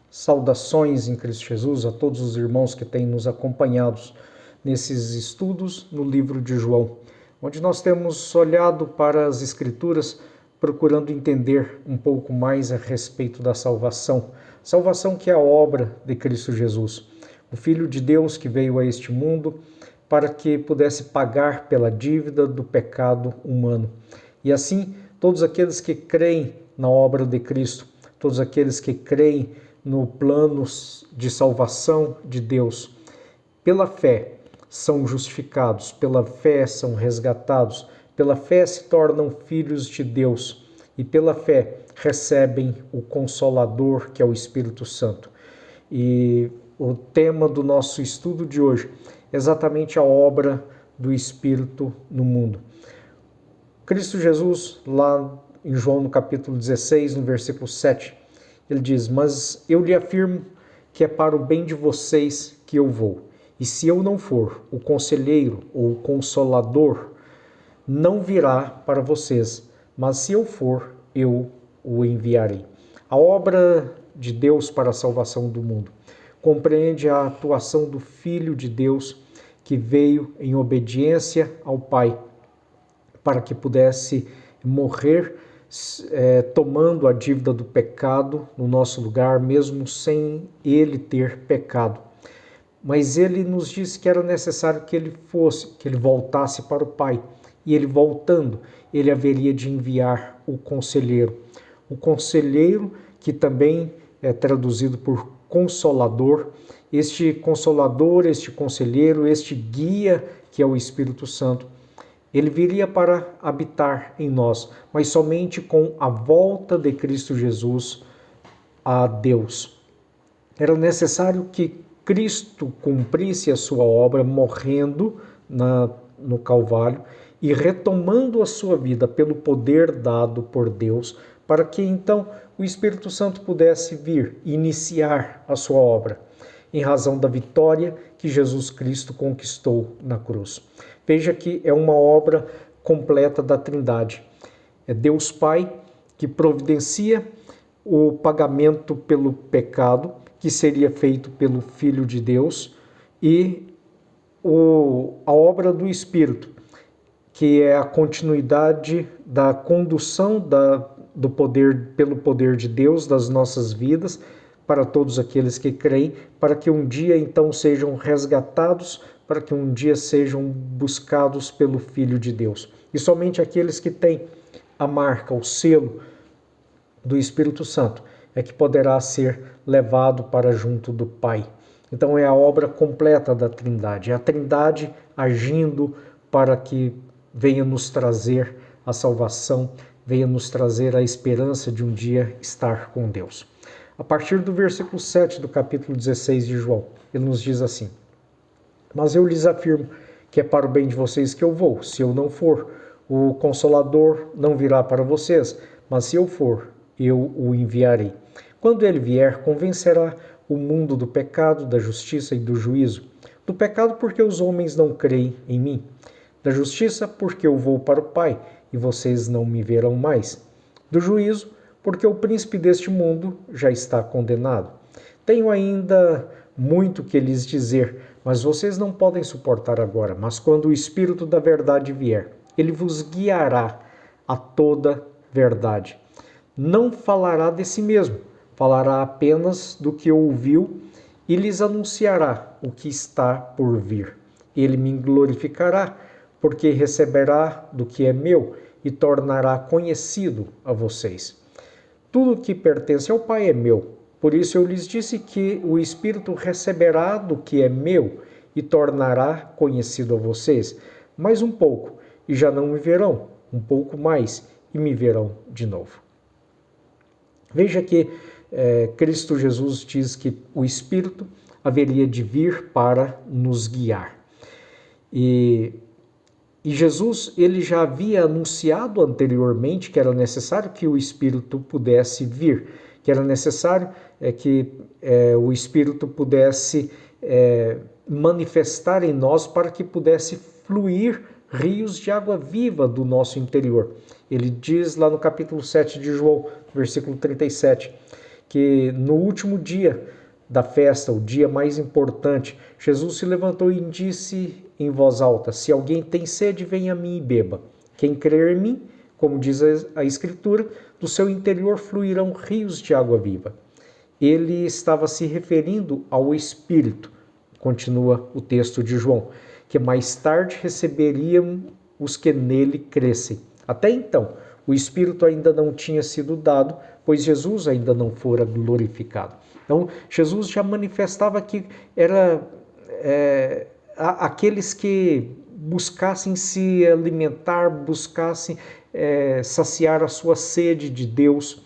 Saudações em Cristo Jesus a todos os irmãos que têm nos acompanhado nesses estudos no livro de João, onde nós temos olhado para as Escrituras procurando entender um pouco mais a respeito da salvação. Salvação que é a obra de Cristo Jesus, o Filho de Deus que veio a este mundo para que pudesse pagar pela dívida do pecado humano. E assim, todos aqueles que creem na obra de Cristo, todos aqueles que creem no plano de salvação de Deus, pela fé são justificados, pela fé são resgatados, pela fé se tornam filhos de Deus e pela fé recebem o Consolador, que é o Espírito Santo. E o tema do nosso estudo de hoje é exatamente a obra do Espírito no mundo. Cristo Jesus, lá em João no capítulo 16, no versículo 7, ele diz: mas eu lhe afirmo que é para o bem de vocês que eu vou. E se eu não for, o conselheiro ou o consolador não virá para vocês, mas se eu for, eu o enviarei. A obra de Deus para a salvação do mundo compreende a atuação do Filho de Deus que veio em obediência ao Pai para que pudesse morrer tomando a dívida do pecado no nosso lugar, mesmo sem ele ter pecado. Mas ele nos disse que era necessário que ele voltasse para o Pai. E ele voltando, ele haveria de enviar o conselheiro. O conselheiro, que também é traduzido por consolador. Este consolador, este conselheiro, este guia, que é o Espírito Santo, ele viria para habitar em nós, mas somente com a volta de Cristo Jesus a Deus. Era necessário que Cristo cumprisse a sua obra morrendo no Calvário e retomando a sua vida pelo poder dado por Deus, para que então o Espírito Santo pudesse vir iniciar a sua obra, em razão da vitória que Jesus Cristo conquistou na cruz. Veja que é uma obra completa da Trindade. É Deus Pai que providencia o pagamento pelo pecado, que seria feito pelo Filho de Deus, e a obra do Espírito, que é a continuidade da condução do poder, pelo poder de Deus das nossas vidas, para todos aqueles que creem, para que um dia então sejam resgatados, para que um dia sejam buscados pelo Filho de Deus. E somente aqueles que têm a marca, o selo do Espírito Santo, é que poderá ser levado para junto do Pai. Então é a obra completa da Trindade, é a Trindade agindo para que venha nos trazer a salvação, venha nos trazer a esperança de um dia estar com Deus. A partir do versículo 7 do capítulo 16 de João, ele nos diz assim: mas eu lhes afirmo que é para o bem de vocês que eu vou. Se eu não for, o Consolador não virá para vocês, mas se eu for, eu o enviarei. Quando ele vier, convencerá o mundo do pecado, da justiça e do juízo. Do pecado, porque os homens não creem em mim. Da justiça, porque eu vou para o Pai, e vocês não me verão mais. Do juízo, porque o príncipe deste mundo já está condenado. Tenho ainda muito que lhes dizer, mas vocês não podem suportar agora. Mas quando o Espírito da verdade vier, ele vos guiará a toda verdade. Não falará de si mesmo, falará apenas do que ouviu e lhes anunciará o que está por vir. Ele me glorificará, porque receberá do que é meu e tornará conhecido a vocês. Tudo que pertence ao Pai é meu. Por isso eu lhes disse que o Espírito receberá do que é meu e tornará conhecido a vocês. Mais um pouco, e já não me verão. Um pouco mais, e me verão de novo. Veja que Cristo Jesus diz que o Espírito haveria de vir para nos guiar. E Jesus, ele já havia anunciado anteriormente que era necessário que o Espírito pudesse vir, que era necessário que o Espírito pudesse manifestar em nós para que pudesse fluir rios de água viva do nosso interior. Ele diz lá no capítulo 7 de João, versículo 37, que no último dia da festa, o dia mais importante, Jesus se levantou e disse em voz alta: se alguém tem sede, venha a mim e beba. Quem crer em mim, como diz a Escritura, do seu interior fluirão rios de água viva. Ele estava se referindo ao Espírito, continua o texto de João, que mais tarde receberiam os que nele crescem. Até então, o Espírito ainda não tinha sido dado, pois Jesus ainda não fora glorificado. Então, Jesus já manifestava que era aqueles que buscassem se alimentar, buscassem saciar a sua sede de Deus.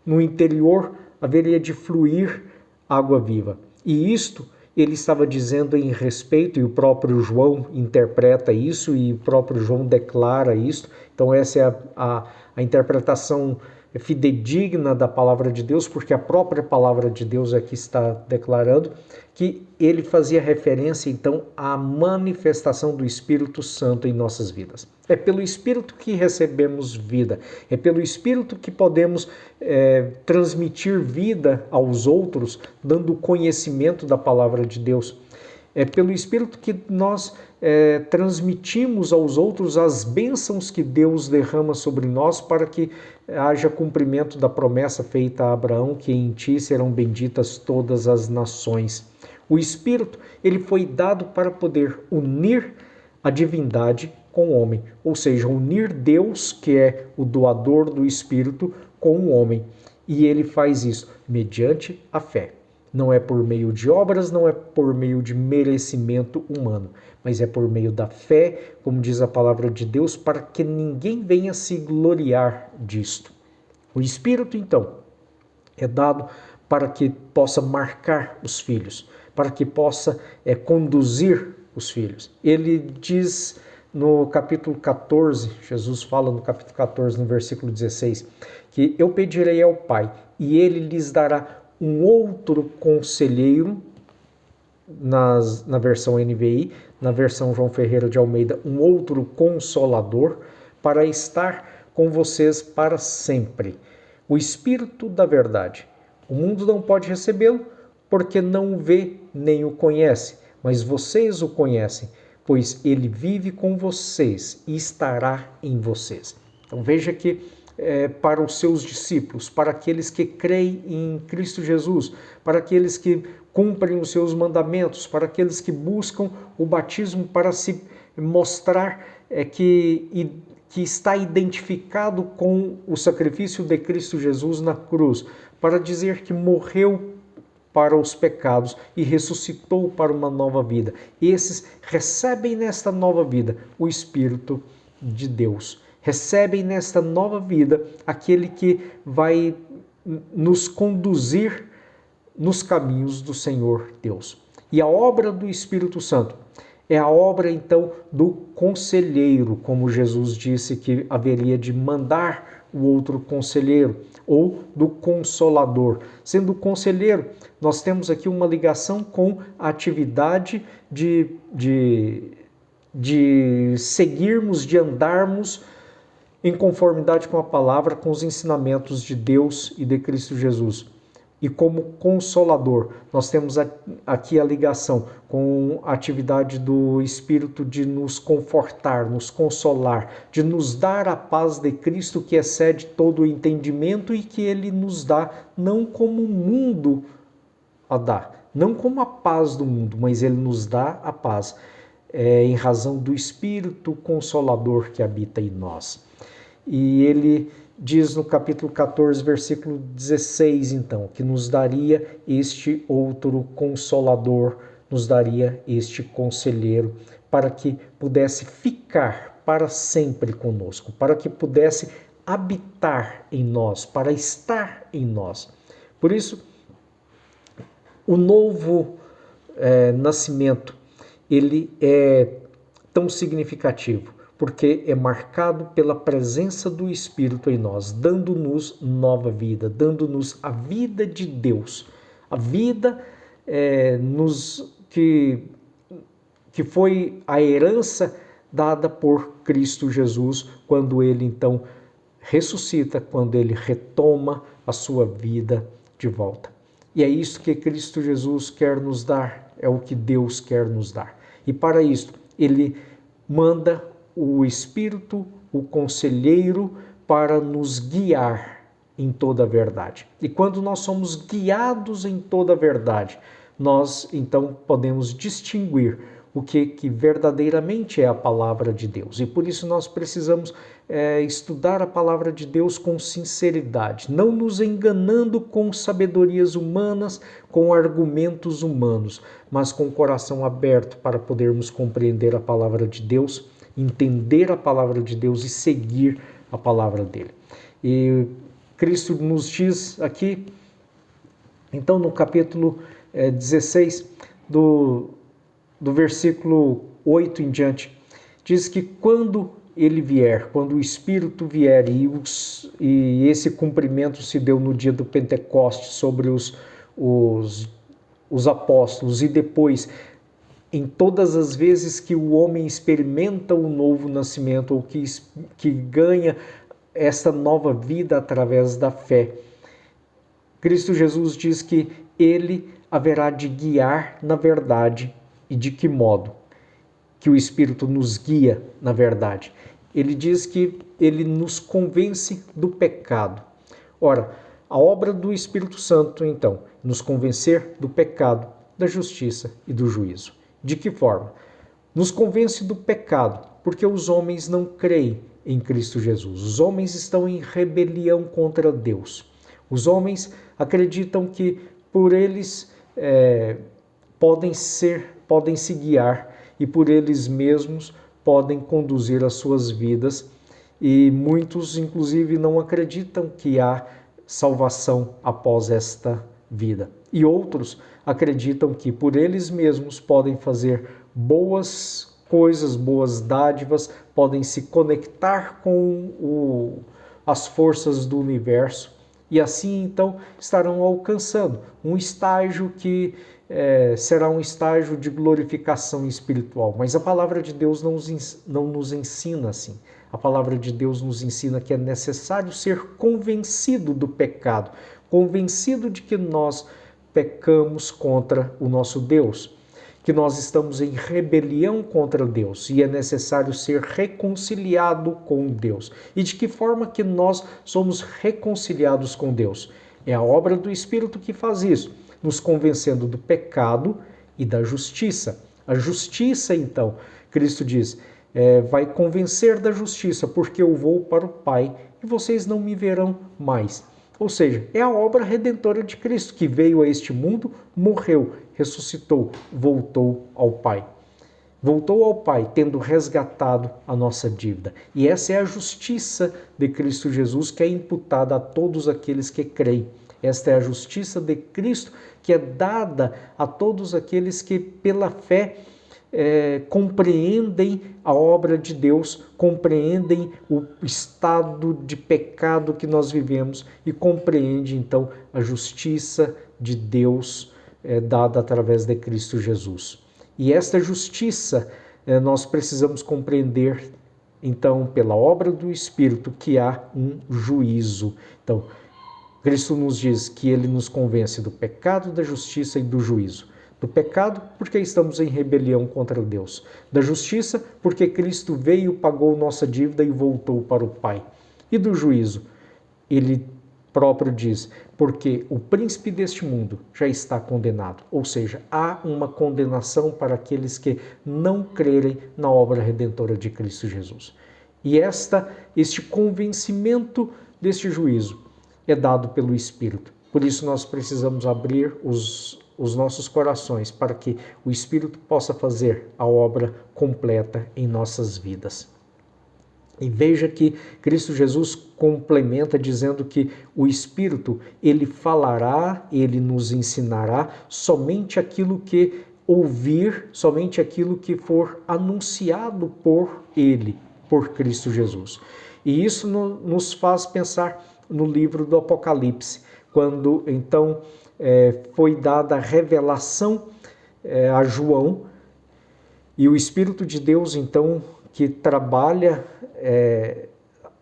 No interior haveria de fluir água viva. E isto ele estava dizendo em respeito, e o próprio João interpreta isso, e o próprio João declara isso. Então essa é a interpretação fidedigna da palavra de Deus, porque a própria palavra de Deus aqui está declarando que ele fazia referência então à manifestação do Espírito Santo em nossas vidas. É pelo Espírito que recebemos vida, é pelo Espírito que podemos transmitir vida aos outros, dando conhecimento da palavra de Deus. É pelo Espírito que nós transmitimos aos outros as bênçãos que Deus derrama sobre nós para que haja cumprimento da promessa feita a Abraão, que em ti serão benditas todas as nações. O Espírito, ele foi dado para poder unir a divindade com o homem, ou seja, unir Deus, que é o doador do Espírito, com o homem. E ele faz isso mediante a fé. Não é por meio de obras, não é por meio de merecimento humano, mas é por meio da fé, como diz a palavra de Deus, para que ninguém venha se gloriar disto. O Espírito, então, é dado para que possa marcar os filhos, para que possa conduzir os filhos. Ele diz no capítulo 14, Jesus fala no capítulo 14, no versículo 16, que eu pedirei ao Pai e ele lhes dará um outro conselheiro, na versão NVI, na versão João Ferreira de Almeida, um outro consolador, para estar com vocês para sempre. O Espírito da verdade. O mundo não pode recebê-lo, porque não o vê nem o conhece, mas vocês o conhecem, pois ele vive com vocês e estará em vocês. Então veja que para os seus discípulos, para aqueles que creem em Cristo Jesus, para aqueles que cumprem os seus mandamentos, para aqueles que buscam o batismo para se mostrar que está identificado com o sacrifício de Cristo Jesus na cruz, para dizer que morreu para os pecados e ressuscitou para uma nova vida. Esses recebem nesta nova vida o Espírito de Deus. Recebem nesta nova vida aquele que vai nos conduzir nos caminhos do Senhor Deus. E a obra do Espírito Santo é a obra, então, do conselheiro, como Jesus disse que haveria de mandar o outro conselheiro, ou do consolador. Sendo o conselheiro, nós temos aqui uma ligação com a atividade de seguirmos, de andarmos em conformidade com a palavra, com os ensinamentos de Deus e de Cristo Jesus. E como consolador, nós temos aqui a ligação com a atividade do Espírito de nos confortar, nos consolar, de nos dar a paz de Cristo que excede todo o entendimento e que Ele nos dá não como o mundo a dá, não como a paz do mundo, mas Ele nos dá a paz em razão do Espírito Consolador que habita em nós. E Ele diz no capítulo 14, versículo 16, então, que nos daria este outro consolador, nos daria este conselheiro, para que pudesse ficar para sempre conosco, para que pudesse habitar em nós, para estar em nós. Por isso, o novo nascimento, ele é tão significativo, porque é marcado pela presença do Espírito em nós, dando-nos nova vida, dando-nos a vida de Deus, a vida que foi a herança dada por Cristo Jesus, quando Ele então ressuscita, quando Ele retoma a sua vida de volta. E é isso que Cristo Jesus quer nos dar, é o que Deus quer nos dar. E para isso, Ele manda o Espírito, o Conselheiro, para nos guiar em toda a verdade. E quando nós somos guiados em toda a verdade, nós então podemos distinguir o que verdadeiramente é a palavra de Deus. E por isso nós precisamos estudar a palavra de Deus com sinceridade, não nos enganando com sabedorias humanas, com argumentos humanos, mas com o coração aberto para podermos compreender a palavra de Deus, entender a palavra de Deus e seguir a palavra dele. E Cristo nos diz aqui, então no capítulo 16, do versículo 8 em diante, diz que quando ele vier, quando o Espírito vier, e esse cumprimento se deu no dia do Pentecostes sobre os apóstolos, e depois em todas as vezes que o homem experimenta o novo nascimento, ou que ganha essa nova vida através da fé, Cristo Jesus diz que ele haverá de guiar na verdade. E de que modo? Que o Espírito nos guia na verdade. Ele diz que ele nos convence do pecado. Ora, a obra do Espírito Santo, então, nos convencer do pecado, da justiça e do juízo. De que forma? Nos convence do pecado, porque os homens não creem em Cristo Jesus. Os homens estão em rebelião contra Deus. Os homens acreditam que por eles podem se guiar e por eles mesmos podem conduzir as suas vidas, e muitos inclusive não acreditam que há salvação após esta vida. E outros acreditam que por eles mesmos podem fazer boas coisas, boas dádivas, podem se conectar com as forças do universo, e assim então estarão alcançando um estágio que será um estágio de glorificação espiritual. Mas a palavra de Deus não nos ensina assim. A palavra de Deus nos ensina que é necessário ser convencido do pecado, convencido de que nós pecamos contra o nosso Deus, que nós estamos em rebelião contra Deus e é necessário ser reconciliado com Deus. E de que forma que nós somos reconciliados com Deus? É a obra do Espírito que faz isso, nos convencendo do pecado e da justiça. A justiça, então, Cristo diz, vai convencer da justiça, porque eu vou para o Pai e vocês não me verão mais. Ou seja, é a obra redentora de Cristo, que veio a este mundo, morreu, ressuscitou, voltou ao Pai. Voltou ao Pai, tendo resgatado a nossa dívida. E essa é a justiça de Cristo Jesus, que é imputada a todos aqueles que creem. Esta é a justiça de Cristo, que é dada a todos aqueles que, pela fé, compreendem a obra de Deus, compreendem o estado de pecado que nós vivemos e compreendem, então, a justiça de Deus dada através de Cristo Jesus. E esta justiça nós precisamos compreender, então, pela obra do Espírito, que há um juízo. Então, Cristo nos diz que ele nos convence do pecado, da justiça e do juízo. Do pecado, porque estamos em rebelião contra Deus. Da justiça, porque Cristo veio, pagou nossa dívida e voltou para o Pai. E do juízo, ele próprio diz, porque o príncipe deste mundo já está condenado. Ou seja, há uma condenação para aqueles que não crerem na obra redentora de Cristo Jesus. E este convencimento deste juízo é dado pelo Espírito. Por isso nós precisamos abrir os nossos corações para que o Espírito possa fazer a obra completa em nossas vidas. E veja que Cristo Jesus complementa dizendo que o Espírito, ele falará, ele nos ensinará somente aquilo que ouvir, somente aquilo que for anunciado por ele, por Cristo Jesus. E isso nos faz pensar no livro do Apocalipse, quando então foi dada a revelação a João, e o Espírito de Deus então que trabalha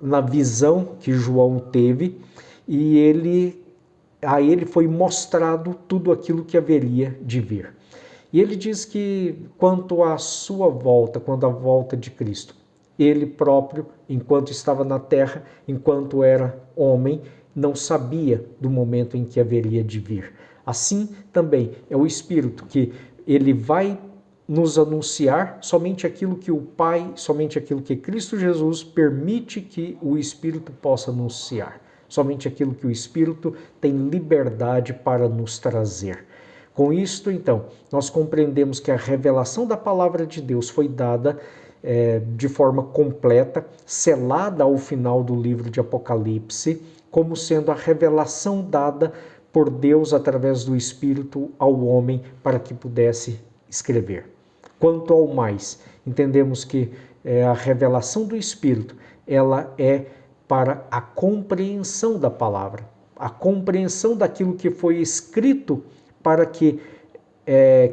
na visão que João teve, e ele a ele foi mostrado tudo aquilo que haveria de vir. E ele diz que quanto à sua volta, quando a volta de Cristo, ele próprio, enquanto estava na terra, enquanto era homem, não sabia do momento em que haveria de vir. Assim também é o Espírito, que ele vai nos anunciar somente aquilo que o Pai, somente aquilo que Cristo Jesus permite que o Espírito possa anunciar. Somente aquilo que o Espírito tem liberdade para nos trazer. Com isto, então, nós compreendemos que a revelação da palavra de Deus foi dada de forma completa, selada ao final do livro de Apocalipse, como sendo a revelação dada por Deus através do Espírito ao homem para que pudesse escrever. Quanto ao mais, entendemos que a revelação do Espírito, ela é para a compreensão da palavra, a compreensão daquilo que foi escrito, para que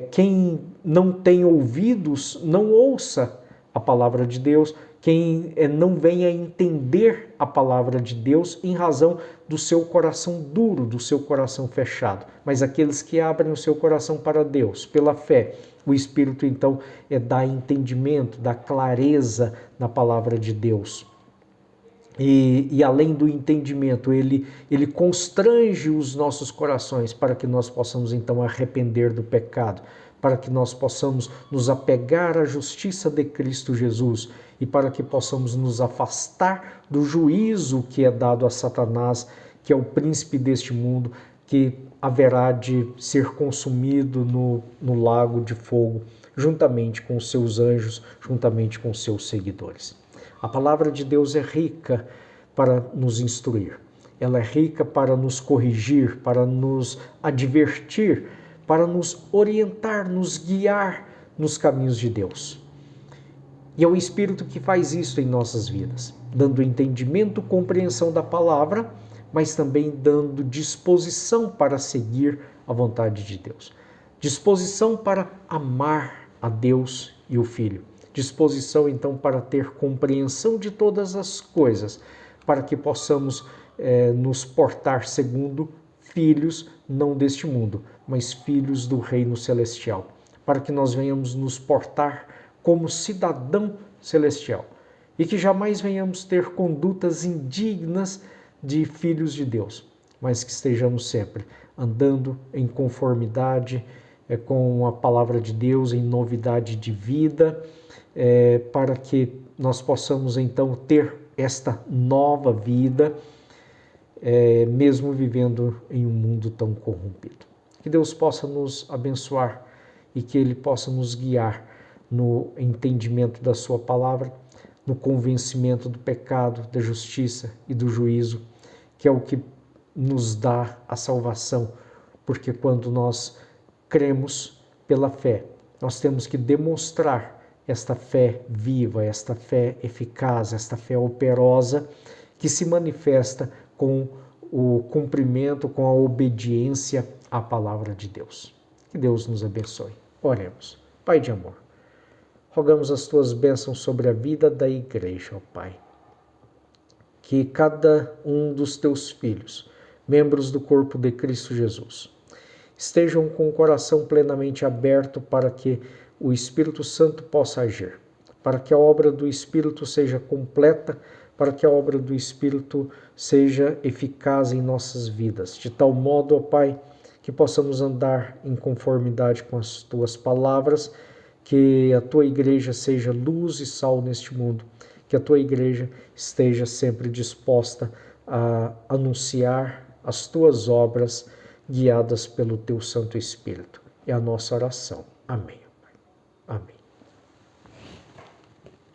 quem não tem ouvidos não ouça a palavra de Deus, quem não venha entender a palavra de Deus em razão do seu coração duro, do seu coração fechado. Mas aqueles que abrem o seu coração para Deus, pela fé, o Espírito então dá entendimento, dá clareza na palavra de Deus. E além do entendimento, ele constrange os nossos corações para que nós possamos então arrepender do pecado, para que nós possamos nos apegar à justiça de Cristo Jesus e para que possamos nos afastar do juízo que é dado a Satanás, que é o príncipe deste mundo, que haverá de ser consumido no lago de fogo, juntamente com os seus anjos, juntamente com os seus seguidores. A palavra de Deus é rica para nos instruir, ela é rica para nos corrigir, para nos advertir, para nos orientar, nos guiar nos caminhos de Deus. E é o Espírito que faz isso em nossas vidas, dando entendimento, compreensão da palavra, mas também dando disposição para seguir a vontade de Deus. Disposição para amar a Deus e o Filho. Disposição, então, para ter compreensão de todas as coisas, para que possamos nos portar segundo filhos, não deste mundo, mas filhos do reino celestial, para que nós venhamos nos portar como cidadão celestial e que jamais venhamos ter condutas indignas de filhos de Deus, mas que estejamos sempre andando em conformidade com a palavra de Deus, em novidade de vida, para que nós possamos então ter esta nova vida, mesmo vivendo em um mundo tão corrompido. Que Deus possa nos abençoar e que Ele possa nos guiar no entendimento da sua palavra, no convencimento do pecado, da justiça e do juízo, que é o que nos dá a salvação, porque quando nós cremos pela fé, nós temos que demonstrar esta fé viva, esta fé eficaz, esta fé operosa, que se manifesta com o cumprimento, com a obediência à palavra de Deus. Que Deus nos abençoe. Oremos. Pai de amor, rogamos as tuas bênçãos sobre a vida da igreja, ó Pai. Que cada um dos teus filhos, membros do corpo de Cristo Jesus, estejam com o coração plenamente aberto para que o Espírito Santo possa agir, para que a obra do Espírito seja completa, para que a obra do Espírito seja eficaz em nossas vidas, de tal modo, ó Pai, que possamos andar em conformidade com as tuas palavras, que a tua igreja seja luz e sal neste mundo, que a tua igreja esteja sempre disposta a anunciar as tuas obras, guiadas pelo teu Santo Espírito. É a nossa oração. Amém. Amém.